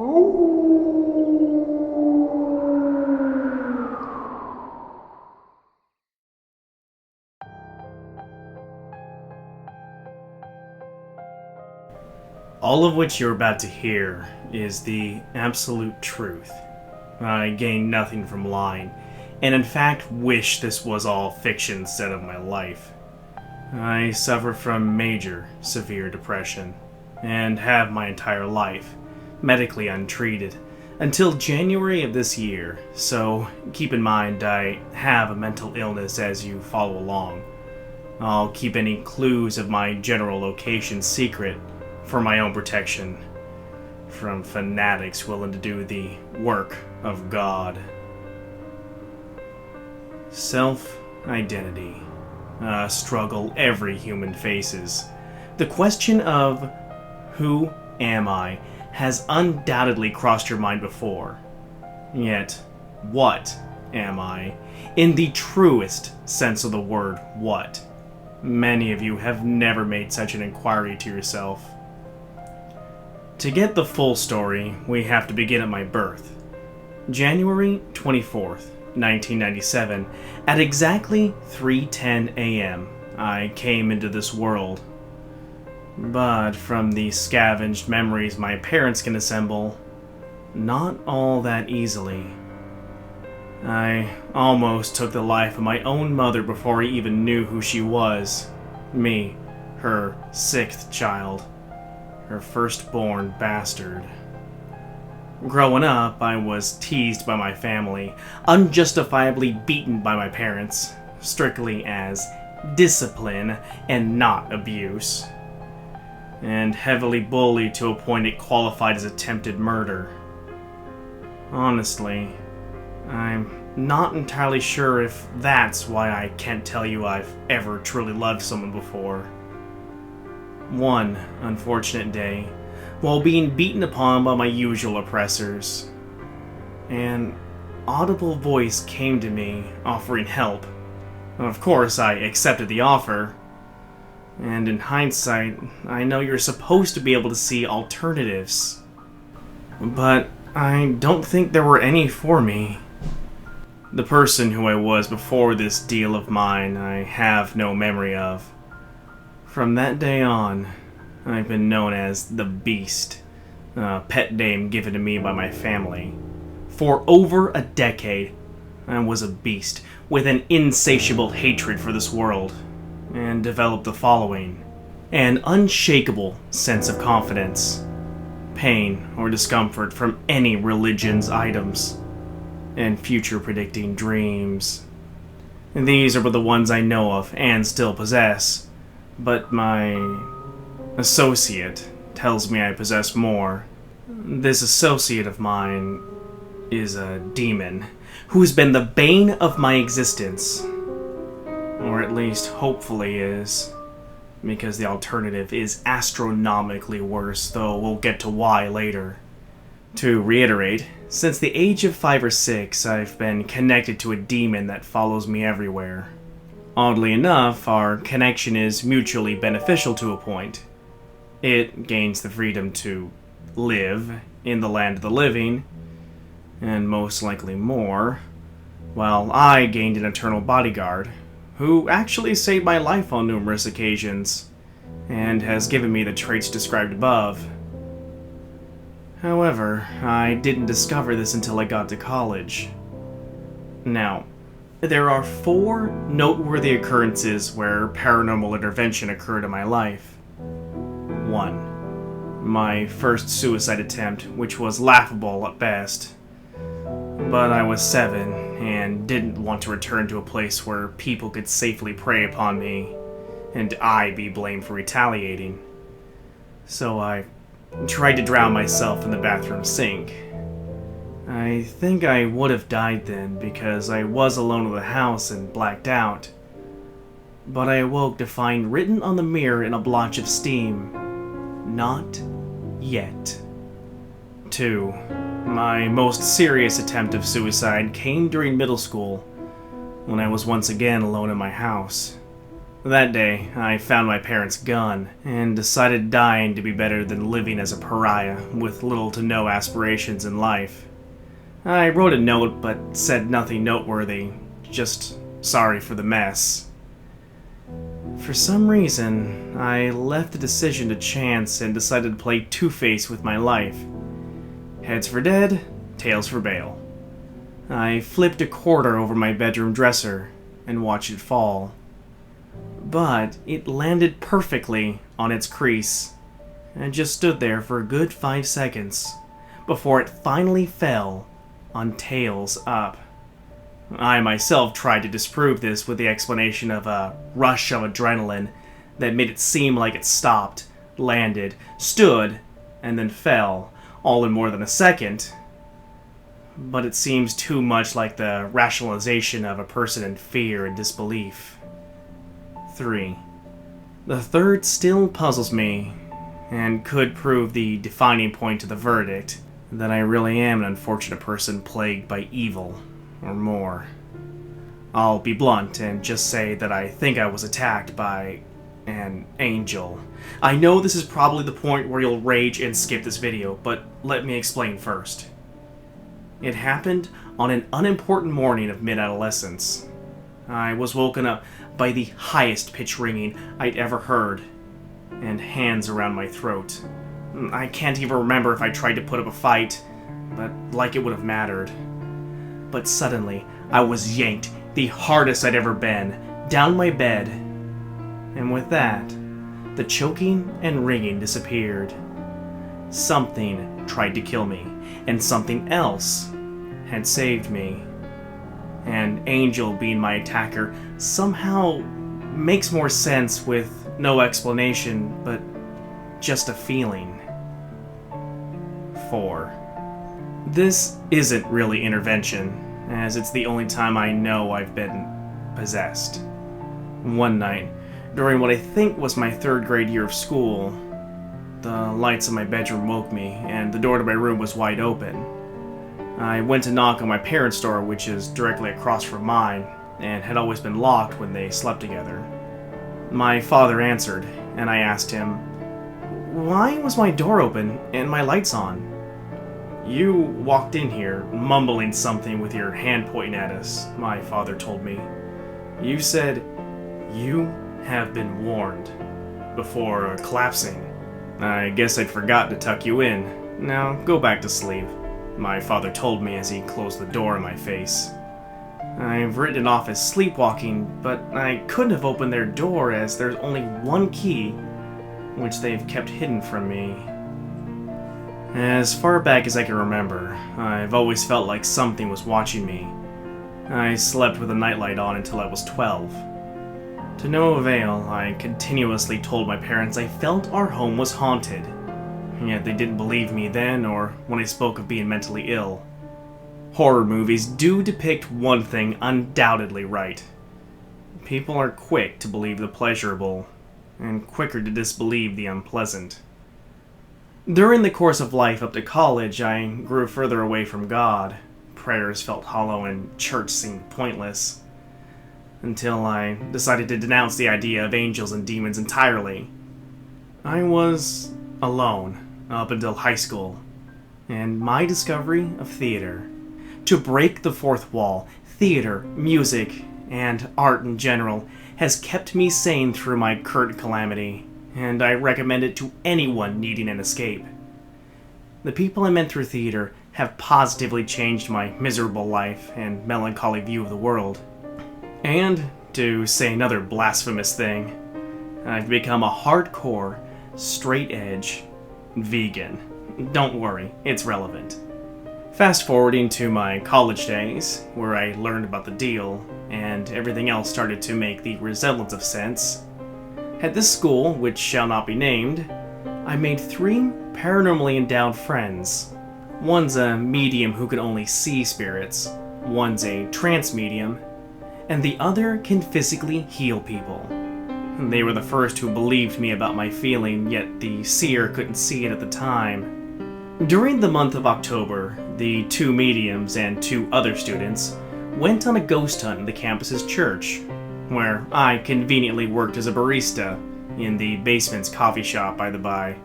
All of which you're about to hear is the absolute truth. I gain nothing from lying, and in fact wish this was all fiction instead of my life. I suffer from major, severe depression, and have my entire life, medically untreated, until January of this year, so keep in mind I have a mental illness as you follow along. I'll keep any clues of my general location secret, for my own protection, from fanatics willing to do the work of God. Self-identity, a struggle every human faces. The question of who am I has undoubtedly crossed your mind before. Yet, what am I? In the truest sense of the word, what? Many of you have never made such an inquiry to yourself. To get the full story, we have to begin at my birth. January 24th, 1997, at exactly 3:10 a.m., I came into this world. But from the scavenged memories my parents can assemble, not all that easily. I almost took the life of my own mother before I even knew who she was. Me, her sixth child. Her firstborn bastard. Growing up, I was teased by my family, unjustifiably beaten by my parents, strictly as discipline and not abuse, and heavily bullied to a point it qualified as attempted murder. Honestly, I'm not entirely sure if that's why I can't tell you I've ever truly loved someone before. One unfortunate day, while being beaten upon by my usual oppressors, an audible voice came to me, offering help. Of course, I accepted the offer, and in hindsight, I know you're supposed to be able to see alternatives. But I don't think there were any for me. The person who I was before this deal of mine, I have no memory of. From that day on, I've been known as the Beast, a pet name given to me by my family. For over a decade, I was a beast with an insatiable hatred for this world, and developed the following: an unshakable sense of confidence, pain or discomfort from any religion's items, and future-predicting dreams. And these are but the ones I know of and still possess. But my associate tells me I possess more. This associate of mine is a demon who has been the bane of my existence. Or at least hopefully is. Because the alternative is astronomically worse, though we'll get to why later. To reiterate, since the age of 5 or 6, I've been connected to a demon that follows me everywhere. Oddly enough, our connection is mutually beneficial to a point. It gains the freedom to live in the land of the living, and most likely more, while I gained an eternal bodyguard, who actually saved my life on numerous occasions, and has given me the traits described above. However, I didn't discover this until I got to college. Now, there are 4 noteworthy occurrences where paranormal intervention occurred in my life. 1. My first suicide attempt, which was laughable at best. But I was 7, and didn't want to return to a place where people could safely prey upon me, and I be blamed for retaliating. So I tried to drown myself in the bathroom sink. I think I would have died then because I was alone in the house and blacked out. But I awoke to find written on the mirror in a blotch of steam, "Not yet." 2. My most serious attempt of suicide came during middle school, when I was once again alone in my house. That day, I found my parents' gun and decided dying to be better than living as a pariah with little to no aspirations in life. I wrote a note but said nothing noteworthy, just sorry for the mess. For some reason, I left the decision to chance and decided to play Two-Face with my life. Heads for dead, tails for bail. I flipped a quarter over my bedroom dresser and watched it fall. But it landed perfectly on its crease and just stood there for a good 5 seconds before it finally fell on tails up. I myself tried to disprove this with the explanation of a rush of adrenaline that made it seem like it stopped, landed, stood, and then fell, all in more than a second. But it seems too much like the rationalization of a person in fear and disbelief. 3. The third still puzzles me, and could prove the defining point to the verdict that I really am an unfortunate person plagued by evil, or more. I'll be blunt and just say that I think I was attacked by an angel. I know this is probably the point where you'll rage and skip this video, but let me explain first. It happened on an unimportant morning of mid-adolescence. I was woken up by the highest pitch ringing I'd ever heard, and hands around my throat. I can't even remember if I tried to put up a fight, but like it would have mattered. But suddenly, I was yanked, the hardest I'd ever been, down my bed, and with that, the choking and ringing disappeared. Something tried to kill me, and something else had saved me. And Angel being my attacker somehow makes more sense with no explanation, but just a feeling. 4. This isn't really intervention, as it's the only time I know I've been possessed. One night, during what I think was my 3rd grade year of school, the lights in my bedroom woke me, and the door to my room was wide open. I went to knock on my parents' door, which is directly across from mine, and had always been locked when they slept together. My father answered, and I asked him, "Why was my door open and my lights on?" "You walked in here, mumbling something with your hand pointing at us," my father told me. "You said, 'You have been warned,' before collapsing. I guess I'd forgotten to tuck you in. Now go back to sleep," my father told me as he closed the door in my face. I've written it off as sleepwalking, but I couldn't have opened their door as there's only one key, which they've kept hidden from me. As far back as I can remember, I've always felt like something was watching me. I slept with a nightlight on until I was 12. To no avail, I continuously told my parents I felt our home was haunted. Yet they didn't believe me then or when I spoke of being mentally ill. Horror movies do depict one thing undoubtedly right. People are quick to believe the pleasurable, and quicker to disbelieve the unpleasant. During the course of life up to college, I grew further away from God. Prayers felt hollow and church seemed pointless. Until I decided to denounce the idea of angels and demons entirely. I was alone up until high school, and my discovery of theater. To break the fourth wall, theater, music, and art in general has kept me sane through my current calamity, and I recommend it to anyone needing an escape. The people I met through theater have positively changed my miserable life and melancholy view of the world. And, to say another blasphemous thing, I've become a hardcore, straight-edge vegan. Don't worry, it's relevant. Fast forwarding to my college days, where I learned about the deal, and everything else started to make the resemblance of sense. At this school, which shall not be named, I made 3 paranormally endowed friends. One's a medium who can only see spirits, one's a trance medium, and the other can physically heal people. They were the first who believed me about my feeling, yet the seer couldn't see it at the time. During the month of October, the 2 mediums and 2 other students went on a ghost hunt in the campus's church. where I conveniently worked as a barista in the basement's coffee shop, by the by.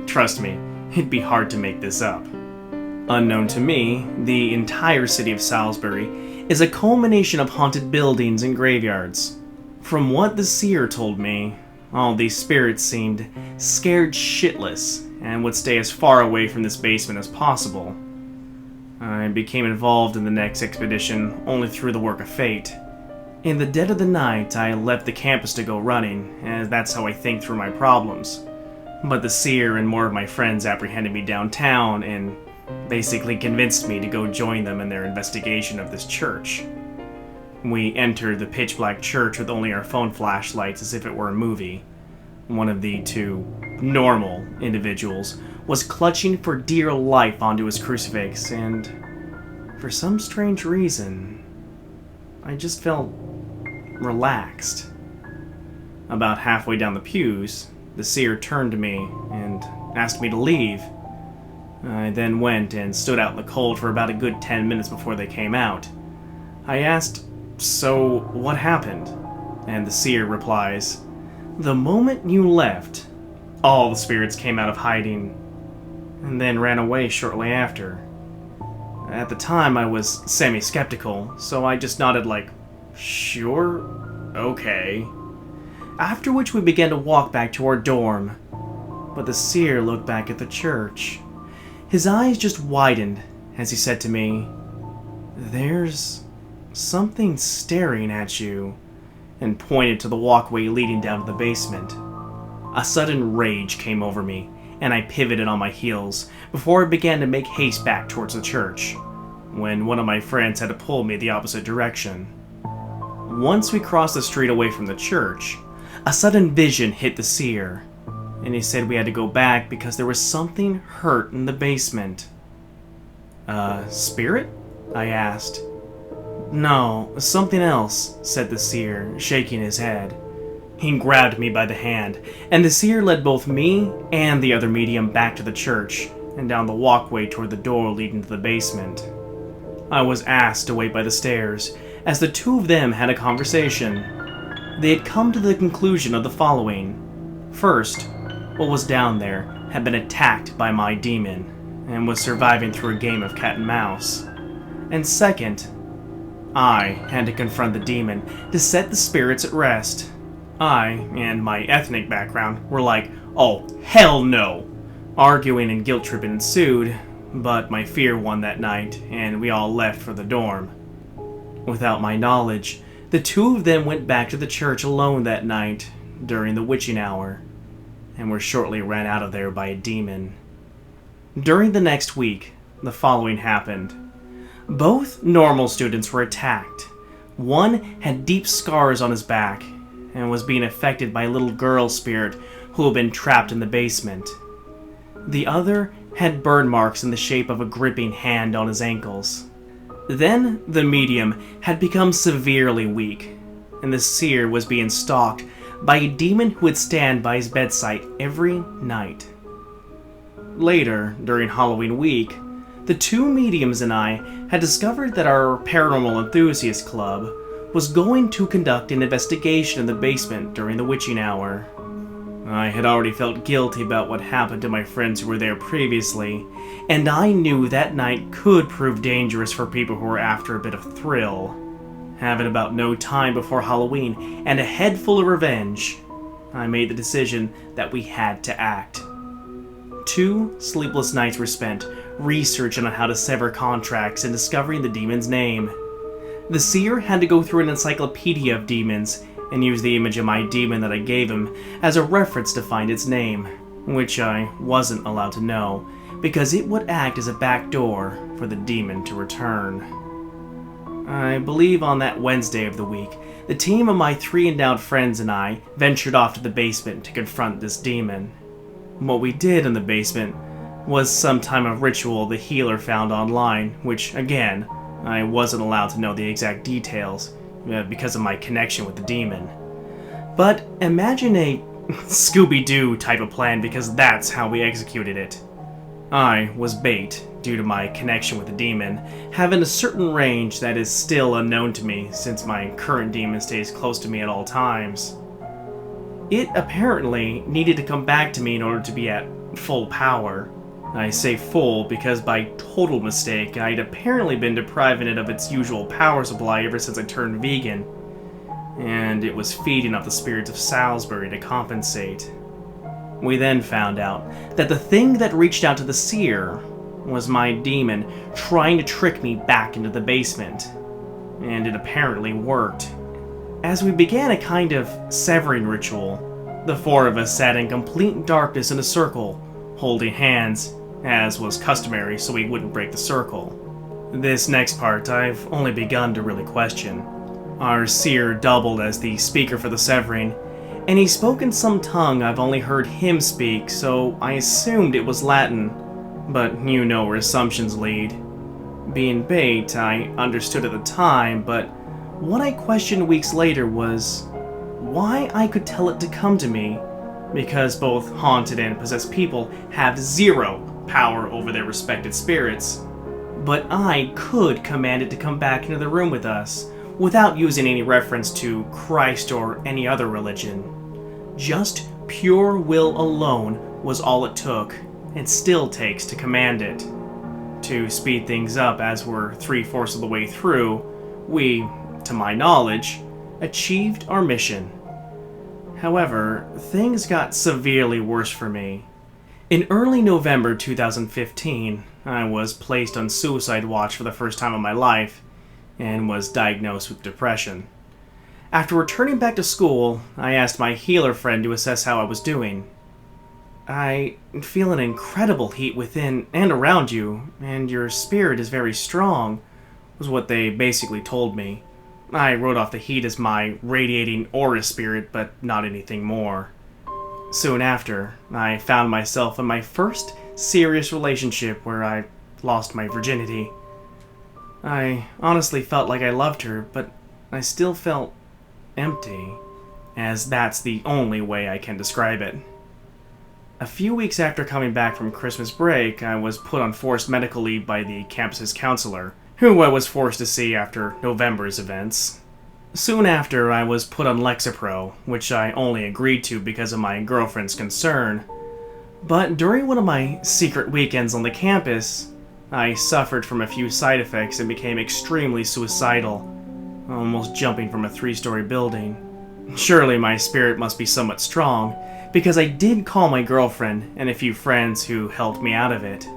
Trust me, it'd be hard to make this up. Unknown to me, the entire city of Salisbury is a culmination of haunted buildings and graveyards. From what the seer told me, all these spirits seemed scared shitless and would stay as far away from this basement as possible. I became involved in the next expedition only through the work of fate. In the dead of the night, I left the campus to go running, as that's how I think through my problems. But the seer and more of my friends apprehended me downtown and basically convinced me to go join them in their investigation of this church. We entered the pitch-black church with only our phone flashlights as if it were a movie. One of the two normal individuals was clutching for dear life onto his crucifix, and for some strange reason, I just felt relaxed. About halfway down the pews, the seer turned to me and asked me to leave. I then went and stood out in the cold for about a good 10 minutes before they came out. I asked, "So, what happened?" And the seer replies, "The moment you left, all the spirits came out of hiding, and then ran away shortly after." At the time, I was semi-skeptical, so I just nodded like, "Sure, okay." After which we began to walk back to our dorm, but the seer looked back at the church. His eyes just widened as he said to me, "There's something staring at you," and pointed to the walkway leading down to the basement. A sudden rage came over me, and I pivoted on my heels before I began to make haste back towards the church, when one of my friends had to pull me the opposite direction. Once we crossed the street away from the church, a sudden vision hit the seer, and he said we had to go back because there was something hurt in the basement. Spirit?" I asked. "No, something else," said the seer, shaking his head. He grabbed me by the hand, and the seer led both me and the other medium back to the church, and down the walkway toward the door leading to the basement. I was asked to wait by the stairs, as the two of them had a conversation. They had come to the conclusion of the following. First, what was down there had been attacked by my demon, and was surviving through a game of cat and mouse. And second, I had to confront the demon to set the spirits at rest. I, and my ethnic background, were like, "Oh, hell no!" Arguing and guilt-tripping ensued, but my fear won that night, and we all left for the dorm. Without my knowledge, the two of them went back to the church alone that night, during the witching hour, and were shortly ran out of there by a demon. During the next week, the following happened. Both normal students were attacked. One had deep scars on his back, and was being affected by a little girl spirit who had been trapped in the basement. The other had burn marks in the shape of a gripping hand on his ankles. Then the medium had become severely weak, and the seer was being stalked by a demon who would stand by his bedside every night. Later, during Halloween week, the two mediums and I had discovered that our Paranormal Enthusiast Club was going to conduct an investigation in the basement during the witching hour. I had already felt guilty about what happened to my friends who were there previously, and I knew that night could prove dangerous for people who were after a bit of thrill. Having about no time before Halloween and a head full of revenge, I made the decision that we had to act. 2 sleepless nights were spent researching on how to sever contracts and discovering the demon's name. The seer had to go through an encyclopedia of demons and use the image of my demon that I gave him as a reference to find its name, which I wasn't allowed to know, because it would act as a backdoor for the demon to return. I believe on that Wednesday of the week, the team of my 3 endowed friends and I ventured off to the basement to confront this demon. What we did in the basement was some type of ritual the healer found online, which, again, I wasn't allowed to know the exact details because of my connection with the demon. But imagine a Scooby-Doo type of plan, because that's how we executed it. I was bait due to my connection with the demon, having a certain range that is still unknown to me since my current demon stays close to me at all times. It apparently needed to come back to me in order to be at full power. I say full because by total mistake, I'd apparently been depriving it of its usual power supply ever since I turned vegan, and it was feeding off the spirits of Salisbury to compensate. We then found out that the thing that reached out to the seer was my demon trying to trick me back into the basement, and it apparently worked. As we began a kind of severing ritual, the four of us sat in complete darkness in a circle, holding hands, as was customary so we wouldn't break the circle. This next part I've only begun to really question. Our seer doubled as the speaker for the severing, and he spoke in some tongue I've only heard him speak, so I assumed it was Latin, but you know where assumptions lead. Being bait, I understood at the time, but what I questioned weeks later was why I could tell it to come to me, because both haunted and possessed people have zero power over their respected spirits, but I could command it to come back into the room with us, without using any reference to Christ or any other religion. Just pure will alone was all it took, and still takes to command it. To speed things up, as we're 3/4 of the way through, we, to my knowledge, achieved our mission. However, things got severely worse for me. In early November 2015, I was placed on suicide watch for the first time in my life, and was diagnosed with depression. After returning back to school, I asked my healer friend to assess how I was doing. "I feel an incredible heat within and around you, and your spirit is very strong," was what they basically told me. I wrote off the heat as my radiating aura spirit, but not anything more. Soon after, I found myself in my first serious relationship where I lost my virginity. I honestly felt like I loved her, but I still felt empty, as that's the only way I can describe it. A few weeks after coming back from Christmas break, I was put on forced medical leave by the campus's counselor, who I was forced to see after November's events. Soon after, I was put on Lexapro, which I only agreed to because of my girlfriend's concern. But during one of my secret weekends on the campus, I suffered from a few side effects and became extremely suicidal, almost jumping from a 3-story building. Surely my spirit must be somewhat strong, because I did call my girlfriend and a few friends who helped me out of it.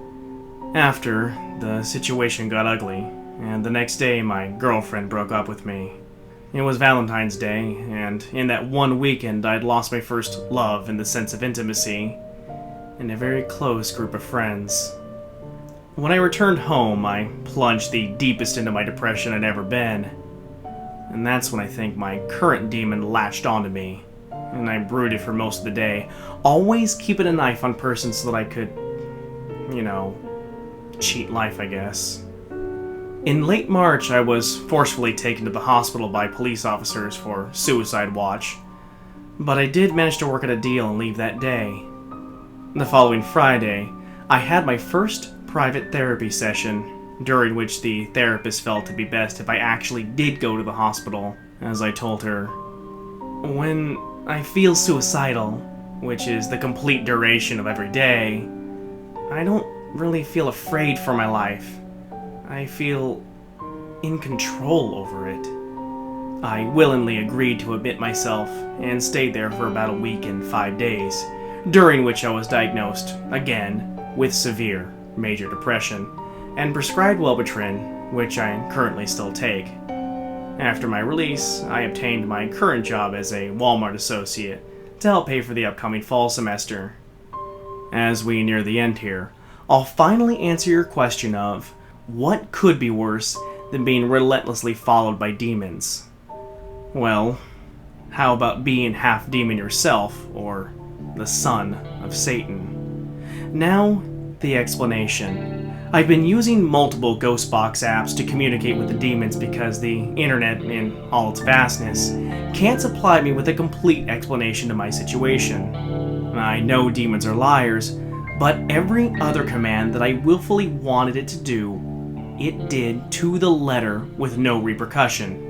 After, the situation got ugly, and the next day my girlfriend broke up with me. It was Valentine's Day, and in that one weekend I'd lost my first love in the sense of intimacy, and a very close group of friends. When I returned home, I plunged the deepest into my depression I'd ever been. And that's when I think my current demon latched onto me, and I brooded for most of the day, always keeping a knife on person so that I could, cheat life, I guess. In late March, I was forcefully taken to the hospital by police officers for suicide watch, but I did manage to work out a deal and leave that day. The following Friday, I had my first private therapy session, during which the therapist felt it'd be best if I actually did go to the hospital, as I told her. When I feel suicidal, which is the complete duration of every day, I don't really feel afraid for my life. I feel in control over it. I willingly agreed to admit myself and stayed there for about a week and 5 days, during which I was diagnosed, again, with severe major depression, and prescribed Wellbutrin, which I currently still take. After my release, I obtained my current job as a Walmart associate to help pay for the upcoming fall semester. As we near the end here, I'll finally answer your question of what could be worse than being relentlessly followed by demons? Well, how about being half demon yourself, or the son of Satan? Now, the explanation. I've been using multiple Ghostbox apps to communicate with the demons because the internet, in all its vastness, can't supply me with a complete explanation to my situation. I know demons are liars, But every other command that I willfully wanted it to do, it did to the letter with no repercussion.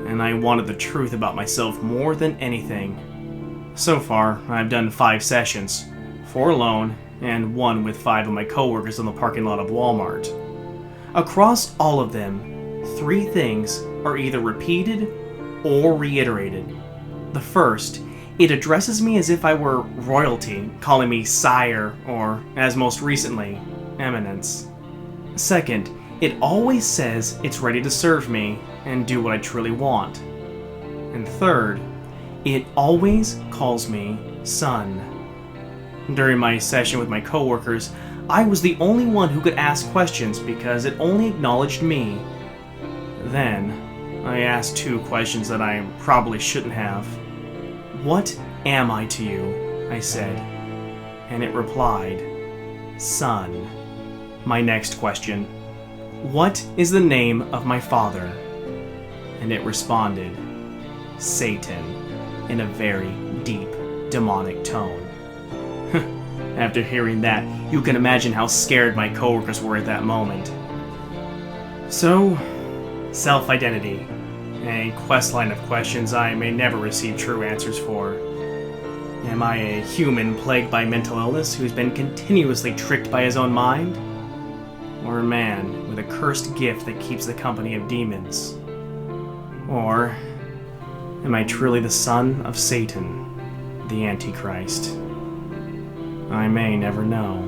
And I wanted the truth about myself more than anything. So far, I've done 5 sessions, 4 alone, and 1 with 5 of my coworkers in the parking lot of Walmart. Across all of them, 3 things are either repeated or reiterated. The first, it addresses me as if I were royalty, calling me sire, or, as most recently, eminence. Second, it always says it's ready to serve me and do what I truly want. And third, it always calls me son. During my session with my coworkers, I was the only one who could ask questions because it only acknowledged me. Then, I asked 2 questions that I probably shouldn't have. "What am I to you?" I said. And it replied, "Son." My next question, "What is the name of my father?" And it responded, "Satan," in a very deep, demonic tone. After hearing that, you can imagine how scared my coworkers were at that moment. So, self-identity. A questline of questions I may never receive true answers for. Am I a human plagued by mental illness who's been continuously tricked by his own mind? Or a man with a cursed gift that keeps the company of demons? Or am I truly the son of Satan, the Antichrist? I may never know.